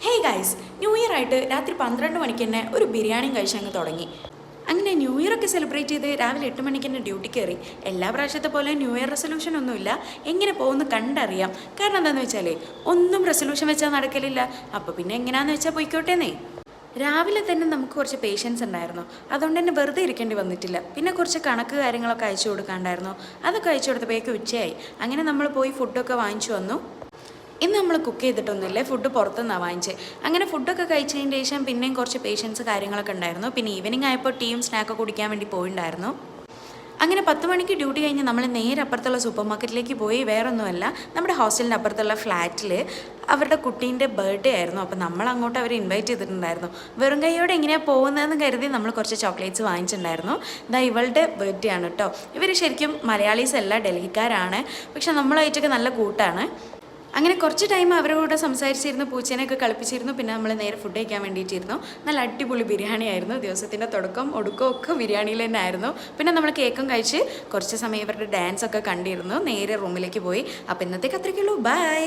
Hey guys, new year ആയിട്ട് രാത്രി 12 മണിക്ക് തന്നെ ഒരു ബിരിയാണിയും കഴിച്ചങ്ങ് തുടങ്ങി. അങ്ങനെ ന്യൂ ഇയർ ഒക്കെ സെലിബ്രേറ്റ് ചെയ്ത് രാവിലെ 8 മണിക്ക് തന്നെ ഡ്യൂട്ടി കയറി. എല്ലാ പ്രാവശ്യത്തെ പോലെ ന്യൂ ഇയർ റെസൊല്യൂഷൻ ഒന്നുമില്ല, എങ്ങനെ പോകുന്നു കണ്ടറിയാം. കാരണം എന്താണെന്ന് വെച്ചാലേ ഒന്നും റെസൊല്യൂഷൻ വെച്ചാൽ നടക്കലില്ല. അപ്പോൾ പിന്നെ എങ്ങനെയാണെന്ന് വെച്ചാൽ പോയിക്കോട്ടേന്നേ. രാവിലെ തന്നെ നമുക്ക് കുറച്ച് പേഷ്യൻസ് ഉണ്ടായിരുന്നു, അതുകൊണ്ട് തന്നെ വെറുതെ ഇരിക്കേണ്ടി വന്നിട്ടില്ല. പിന്നെ കുറച്ച് കണക്ക് കാര്യങ്ങളൊക്കെ അയച്ചു കൊടുക്കാണ്ടായിരുന്നു, അതൊക്കെ അയച്ചു കൊടുത്തപ്പോഴേക്കും ഉച്ചയായി. അങ്ങനെ നമ്മൾ പോയി ഫുഡൊക്കെ വാങ്ങിച്ചു വന്നു. ഇന്ന് നമ്മൾ കുക്ക് ചെയ്തിട്ടൊന്നുമില്ല, ഫുഡ് പുറത്തുനിന്നാണ് വാങ്ങിച്ചത്. അങ്ങനെ ഫുഡൊക്കെ കഴിച്ചതിന് ശേഷം പിന്നെയും കുറച്ച് പേഷ്യൻസ് കാര്യങ്ങളൊക്കെ ഉണ്ടായിരുന്നു. പിന്നെ ഈവനിങ് ആയപ്പോൾ ടീയും സ്നാക്കൊക്കെ കുടിക്കാൻ വേണ്ടി പോയിട്ടുണ്ടായിരുന്നു. അങ്ങനെ 10 മണിക്ക് ഡ്യൂട്ടി കഴിഞ്ഞ് നമ്മൾ നേരെ അപ്പുറത്തുള്ള സൂപ്പർ മാർക്കറ്റിലേക്ക് പോയി. വേറൊന്നുമല്ല, നമ്മുടെ ഹോസ്റ്റലിൻ്റെ അപ്പുറത്തുള്ള ഫ്ലാറ്റിൽ അവരുടെ കുട്ടീൻ്റെ ബർത്ത്ഡേ ആയിരുന്നു. അപ്പോൾ നമ്മൾ അങ്ങോട്ട് അവരെ ഇൻവൈറ്റ് ചെയ്തിട്ടുണ്ടായിരുന്നു. വെറും കൈയോടെ എങ്ങനെയാണ് പോകുന്നതെന്ന് കരുതി നമ്മൾ കുറച്ച് ചോക്ലേറ്റ്സ് വാങ്ങിച്ചിട്ടുണ്ടായിരുന്നു. ഇതാ ഇവളുടെ ബർത്ത്ഡേ ആണ് കേട്ടോ. ഇവർ ശരിക്കും മലയാളീസ് അല്ല, ഡൽഹിക്കാരാണ്. പക്ഷെ നമ്മളായിട്ടൊക്കെ നല്ല കൂട്ടാണ്. അങ്ങനെ കുറച്ച് ടൈം അവരുടെ കൂടെ സംസാരിച്ചിരുന്നു, പൂച്ചേനെയൊക്കെ കളിപ്പിച്ചിരുന്നു. പിന്നെ നമ്മൾ നേരെ ഫുഡ് കഴിക്കാൻ വേണ്ടിയിട്ടിരുന്നു. നല്ല അടിപൊളി ബിരിയാണി ആയിരുന്നു. ദിവസത്തിൻ്റെ തുടക്കം ഒടുക്കം ഒക്കെ ബിരിയാണിയിൽ തന്നെ ആയിരുന്നു. പിന്നെ നമ്മൾ കേക്കും കഴിച്ച് കുറച്ച് സമയം ഇവരുടെ ഡാൻസ് ഒക്കെ കണ്ടിരുന്നു. നേരെ റൂമിലേക്ക് പോയി. അപ്പോൾ ഇന്നത്തേക്ക് അത്രയ്ക്കുള്ളൂ. ബൈ.